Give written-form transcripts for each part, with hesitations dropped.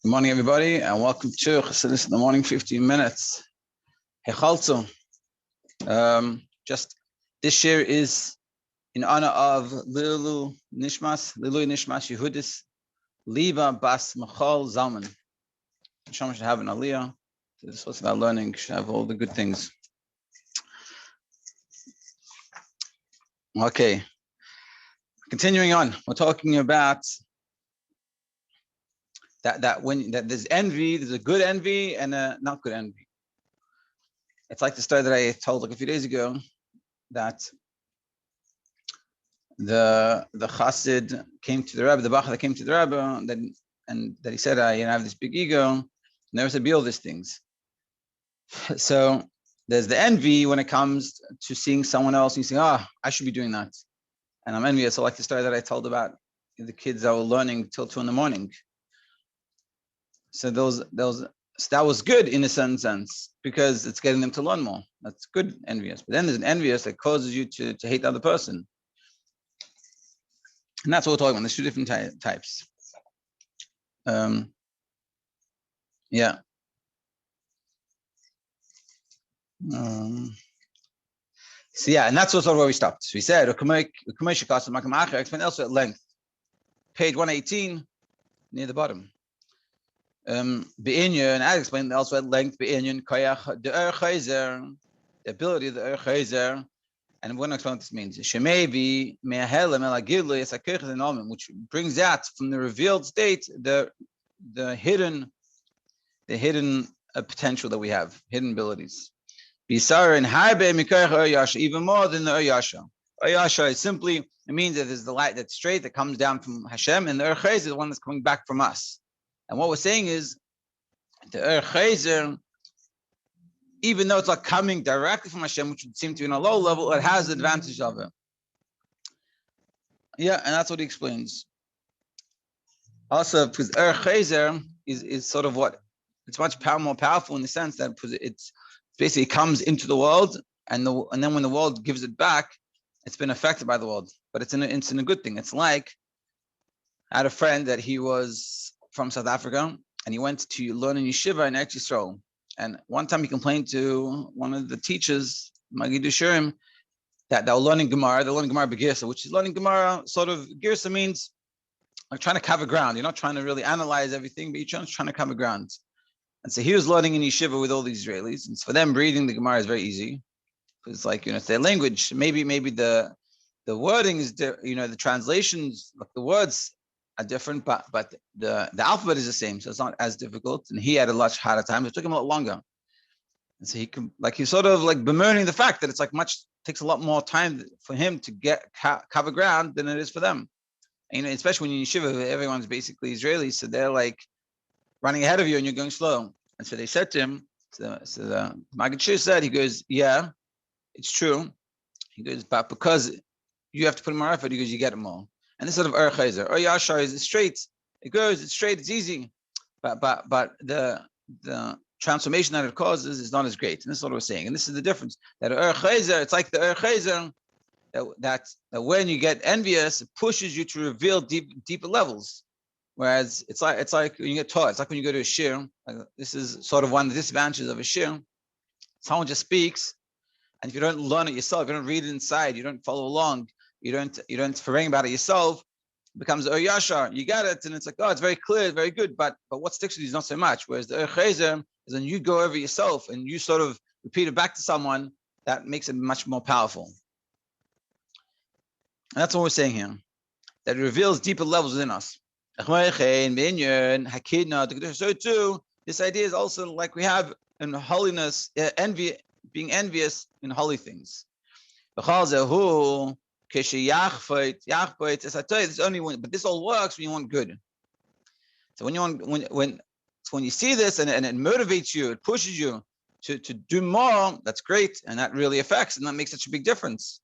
Good morning, everybody, and welcome to Chassidus in the morning, 15 minutes. Heichaltzu. Just this year is in honor of Lilu nishmas Yehudis Liba bas Michoel Zalman. Rashab should have an aliyah. So this was about learning, should have all the good things. Okay, continuing on, we're talking about that there's envy, there's a good envy and a not good envy. It's like the story that I told like a few days ago, that the Chassid came to the Rebbe, the Bachar that came to the Rebbe, and that he said, I have this big ego, never said be all these things. So there's the envy when it comes to seeing someone else and you say, I should be doing that. And I'm envious. So like the story that I told about the kids that were learning till 2 a.m. So that was good in a certain sense because it's getting them to learn more. That's good, envious. But then there's an envious that causes you to hate the other person. And that's what we're talking about. There's two different types. Yeah. So yeah, and that's sort of where we stopped. So we said, explained also at length. Page 118, near the bottom. And I explained also at length the ability of the Chayzer, and I'm going to explain what this means. Which brings out from the revealed state the hidden potential that we have, hidden abilities. Even more than the Oyasha. Oyasha is simply, it means that there's the light that's straight that comes down from Hashem, and the Chayzer is the one that's coming back from us. And what we're saying is, the Chayzer, even though it's not coming directly from Hashem, which would seem to be on a low level, it has the advantage of it. Yeah, and that's what he explains. Also, because Chayzer is sort of what, it's much more powerful in the sense that it's basically comes into the world, and then when the world gives it back, it's been affected by the world. But it's in a good thing. It's like, I had a friend that he was from South Africa, and he went to learn in yeshiva in Eretz Yisroel. And one time he complained to one of the teachers, Magid Shurim, that they were learning Gemara. They're learning Gemara Begirsa, which is learning Gemara. Sort of Girsa means like trying to cover ground. You're not trying to really analyze everything, but you're trying to cover ground. And so he was learning in yeshiva with all the Israelis, and for them reading the Gemara is very easy because, like, it's their language. Maybe the wording is, the translations, like the words are different, but the alphabet is the same, so it's not as difficult. And he had a much harder time. It took him a lot longer. And so he's sort of like bemoaning the fact that it's like takes a lot more time for him to get cover ground than it is for them. And, especially when you're in yeshiva, everyone's basically Israeli, so they're like running ahead of you and you're going slow. And so they said to him, so the Magid Shir said, he goes, yeah, it's true. He goes, but because you have to put in more effort, he goes, you get it more. And this sort of Chayzer. Yashar is straight. It goes, it's straight, it's easy. But the transformation that it causes is not as great. And this is what we're saying. And this is the difference. That Chayzer, it's like the Chayzer that when you get envious, it pushes you to reveal deeper levels. Whereas it's like when you get taught, it's like when you go to a shiur. This is sort of one of the disadvantages of a shiur. Someone just speaks, and if you don't learn it yourself, you don't read it inside, you don't follow along, you don't forget about it yourself, it becomes Yashar. You get it, and it's like, it's very clear, very good, but what sticks with you is not so much. Whereas the Chayzer is when you go over yourself and you sort of repeat it back to someone, that makes it much more powerful. And that's what we're saying here. That it reveals deeper levels within us. So too, this idea is also like we have in holiness, being envious in holy things. This only but this all works when you want good. So when you see this and it motivates you, it pushes you to do more, that's great, and that really affects, and that makes such a big difference.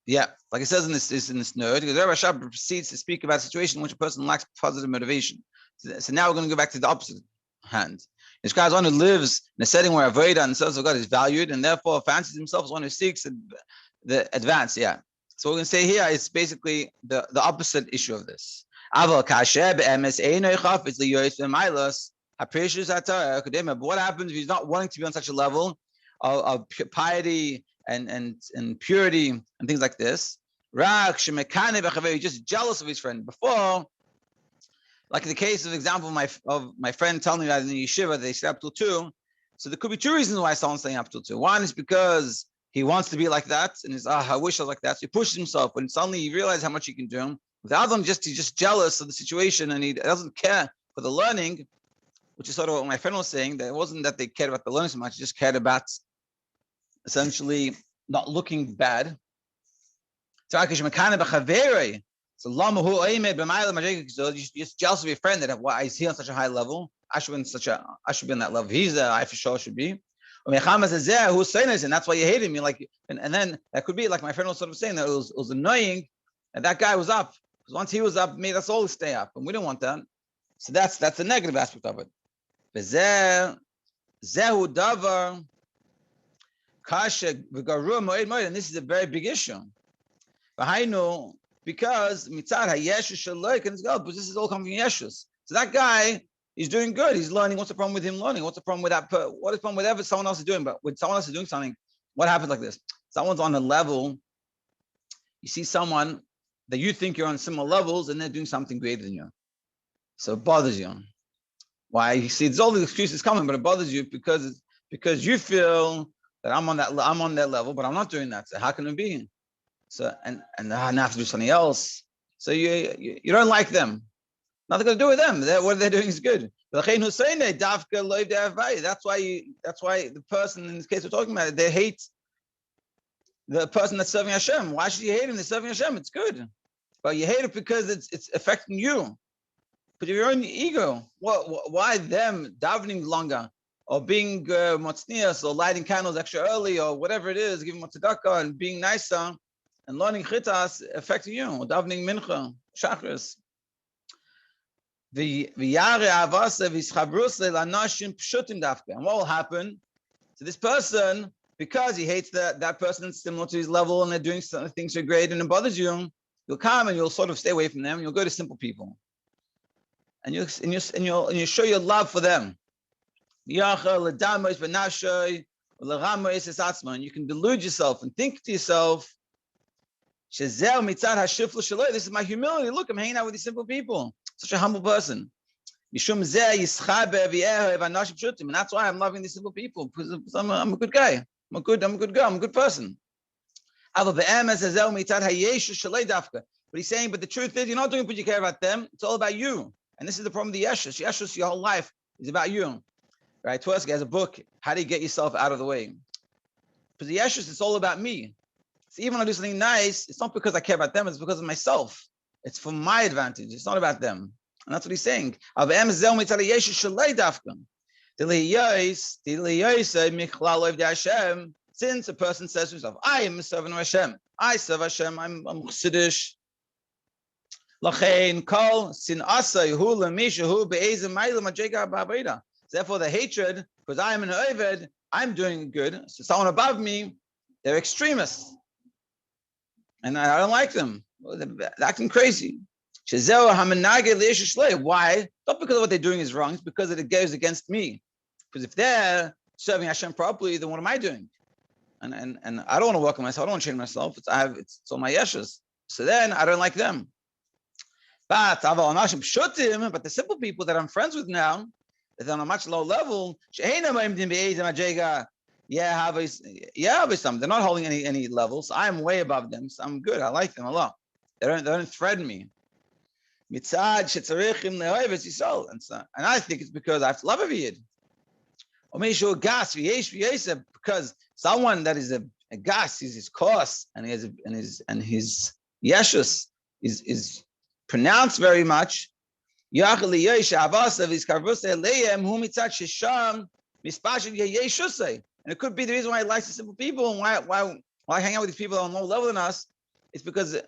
Yeah, like it says in this note, because Rashab proceeds to speak about a situation in which a person lacks positive motivation. So now we're going to go back to the opposite hand. This guy is one who lives in a setting where Avodah and the service of God is valued, and therefore fancies himself as one who seeks the advance. Yeah. So what we're going to say here is basically the opposite issue of this. But what happens if he's not wanting to be on such a level of piety and purity and things like this? He's just jealous of his friend. Before, like the case of example of my friend telling me that in the yeshiva they stay up till 2. So there could be 2 reasons why someone's staying up till 2. One is because he wants to be like that, and he's I wish I was like that. So he pushes himself, and suddenly he realizes how much he can do. With the other one, he's just jealous of the situation, and he doesn't care for the learning, which is sort of what my friend was saying. That it wasn't that they cared about the learning so much; they just cared about essentially not looking bad. So you're just jealous of your friend that why is he on such a high level? I should be on that level. He's there. I for sure should be. And that's why you hate him. You're like, and then that could be like my friend was sort of saying that it was annoying, and that guy was up because once he was up, made us all stay up, and we don't want that. So that's the negative aspect of it. And this is a very big issue. Because this is all coming from Yeshus. So that guy, he's doing good. He's learning. What's the problem with him learning? What's the problem with that? What is the problem with whatever someone else is doing? But when someone else is doing something, what happens like this? Someone's on a level. You see someone that you think you're on similar levels, and they're doing something greater than you. So it bothers you. Why? You see, there's all the excuses coming, but it bothers you because you feel that I'm on that level, but I'm not doing that. So how can it be? So and I have to do something else. So you don't like them. Nothing to do with them. What they're doing is good. That's why the person in this case we're talking about, they hate the person that's serving Hashem. Why should you hate him? They're serving Hashem. It's good, but you hate it because it's affecting you. But your own ego. Why them davening longer or being motznias or lighting candles extra early or whatever it is, giving tzedakah and being nicer and learning chitas affecting you or davening mincha, shachris. And what will happen to this person because he hates that person similar to his level and they're doing some things so great and it bothers you? You'll come and you'll sort of stay away from them. You'll go to simple people, and you'll show your love for them. And you can delude yourself and think to yourself, "This is my humility. Look, I'm hanging out with these simple people. Such a humble person. And that's why I'm loving these simple people, because I'm a good guy. I'm a good girl. I'm a good person." But he's saying, but the truth is, you're not doing it because you care about them. It's all about you. And this is the problem with the Yeshus. Yeshus, your whole life is about you. Right? Tversky has a book, How Do You Get Yourself Out of the Way? Because the Yeshus, it's all about me. So even when I do something nice, it's not because I care about them, it's because of myself. It's for my advantage. It's not about them. And that's what he's saying. Since a person says to himself, I am a servant of Hashem. I serve Hashem. I'm Chassidus. Therefore, the hatred, because I am an Oved, I'm doing good. So someone above me, they're extremists. And I don't like them. They're acting crazy. Why? Not because of what they're doing is wrong, it's because it goes against me. Because if they're serving Hashem properly, then what am I doing? And I don't want to work on myself. I don't want to change myself. It's all my yeshus. So then I don't like them. But the simple people that I'm friends with now, that are on a much lower level, they're not holding any levels. I'm way above them. So I'm good. I like them a lot. They don't threaten me. And I think it's because I have to love every Yid. Because someone that is a gas is his course and his yeshus is pronounced very much. And it could be the reason why he likes the simple people and why hang out with these people on lower level than us. It's because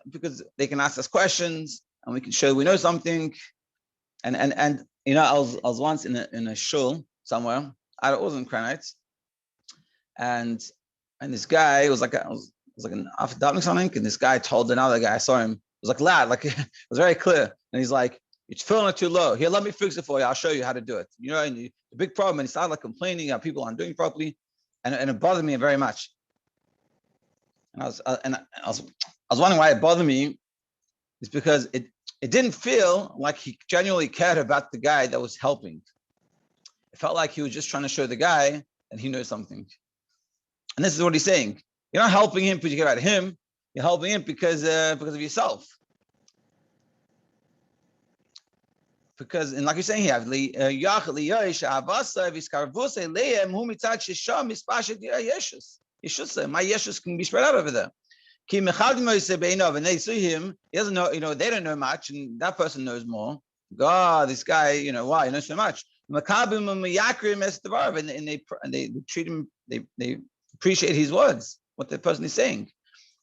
they can ask us questions and we can show we know something. And I was once in a shul somewhere. I was in Kranitz, and this guy was like was like an after something, and this guy told another guy, I saw him, it was like loud, like it was very clear. And he's like, it's filling it too low. Here, let me fix it for you. I'll show you how to do it. And the big problem, and he started like complaining that people aren't doing it properly, and it bothered me very much. And I was wondering why it bothered me. It's because it didn't feel like he genuinely cared about the guy that was helping. It felt like he was just trying to show the guy that he knows something. And this is what he's saying. You're not helping him because you care about him. You're helping him because of yourself. Because, and like you're saying here, my yeshus can be spread out over there. And they see him, he doesn't know, they don't know much, and that person knows more. God, this guy, why he knows so much. And they treat him, they appreciate his words, what the person is saying.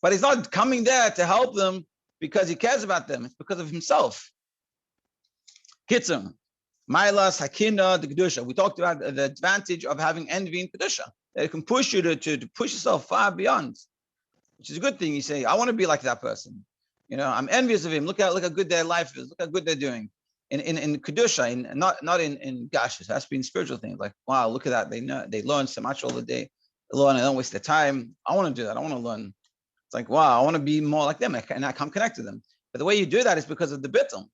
But he's not coming there to help them because he cares about them. It's because of himself. Kitzum, Mailas, Hakina, the Kedusha. We talked about the advantage of having envy in Kedusha. It can push you to push yourself far beyond, which is a good thing. You say, I want to be like that person. I'm envious of him. Look how good their life is. Look how good they're doing. In Kedusha, not in Gash. It has to be in spiritual things. Like, wow, look at that. They learn so much all the day. They learn and don't waste their time. I want to do that. I want to learn. It's like, wow, I want to be more like them, and I come connect to them. But the way you do that is because of the bittul.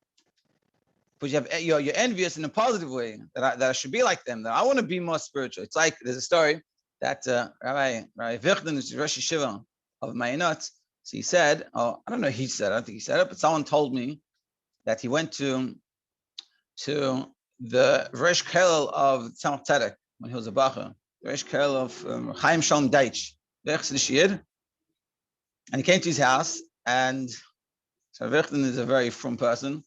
Because you're envious in a positive way, that I should be like them, that I want to be more spiritual. It's like there's a story that Rabbi Vichten, is Rosh Yeshiva of Mayinot, so he said, I don't think he said it, but someone told me that he went to the Resh Kel of Tzemach Tzedek when he was a Bacher, the Resh Kel of Chaim Shalom Deitch, the shiur, and he came to his house, and so Vichten is a very frum person.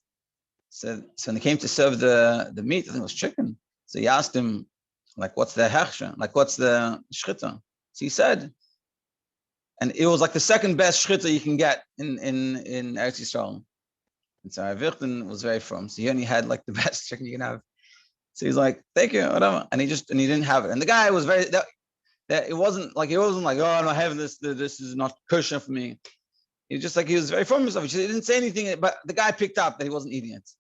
So when they came to serve the meat, I think it was chicken. So he asked him, like, what's the hechsher? Like, what's the shchita? So he said, and it was like the second best shchita you can get in Eretz Yisrael. And so Vichten was very frum. So he only had like the best chicken you can have. So he's like, thank you, whatever. And he didn't have it. And the guy was it wasn't like, oh, I'm not having this. This is not kosher for me. He was very frum himself. He didn't say anything, but the guy picked up that he wasn't eating it.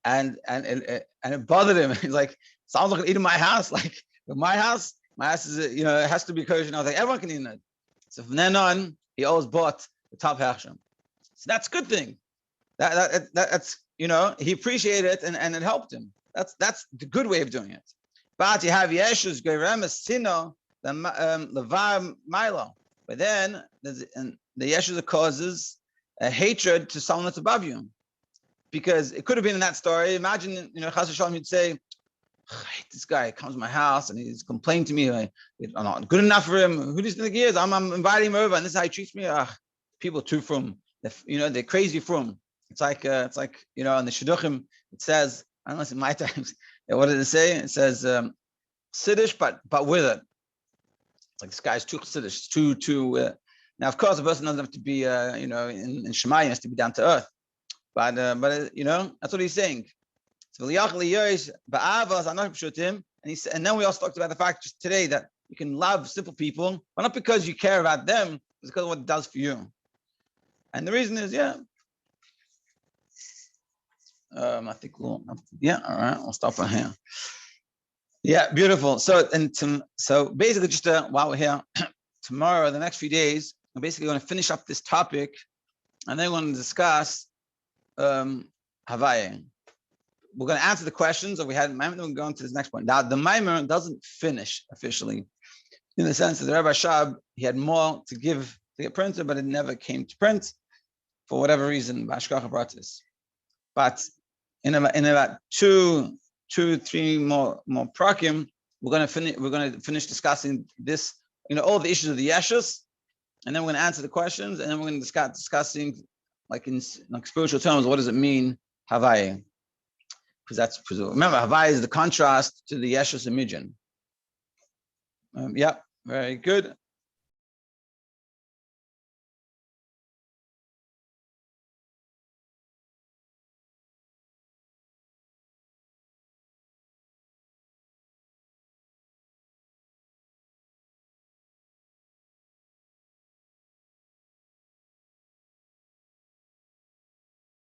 And it bothered him. He's like, sounds like eating in my house. Like, my house is, it has to be kosher. And I was like, everyone can eat it. So from then on, he always bought the top hechsher. So that's a good thing. That's he appreciated it and it helped him. That's the good way of doing it. But you have yeshus geremes sino levar milo. But then the yeshus causes a hatred to someone that's above you. Because it could have been in that story. Imagine, Chas v'shalom, you'd say, I hate this guy. He comes to my house and he's complaining to me. I'm not good enough for him. Who do you think he is? I'm inviting him over, and this is how he treats me. People too frum. They're crazy frum. It's like in the Shidduchim, it says, I don't know if it's in my times. What did it say? It says, Siddish, but with it. It's like this guy's too Siddish. Too. Now, of course, a person doesn't have to be, in Shemayim, has to be down to earth. But that's what he's saying. So and then we also talked about the fact just today that you can love simple people, but not because you care about them, it's because of what it does for you. And the reason is, I think all right, I'll stop right here. Yeah, beautiful. So basically, just while we're here, tomorrow, the next few days, I'm basically going to finish up this topic, and then we're going to discuss Havaya. We're going to answer the questions that we had in Maimer, then we'll go on to this next point. Now, the Maimer doesn't finish officially, in the sense that the Rebbe Rashab, he had more to give to get printed, but it never came to print for whatever reason. Bashkacha brought this. But in about two, 3 more prakim, we're going to finish discussing this, all the issues of the yeshus, and then we're going to answer the questions, and then we're going to discussing like in spiritual terms, what does it mean, Havaya? Because remember, Havaya is the contrast to the Yeshus and Midjan. Very good.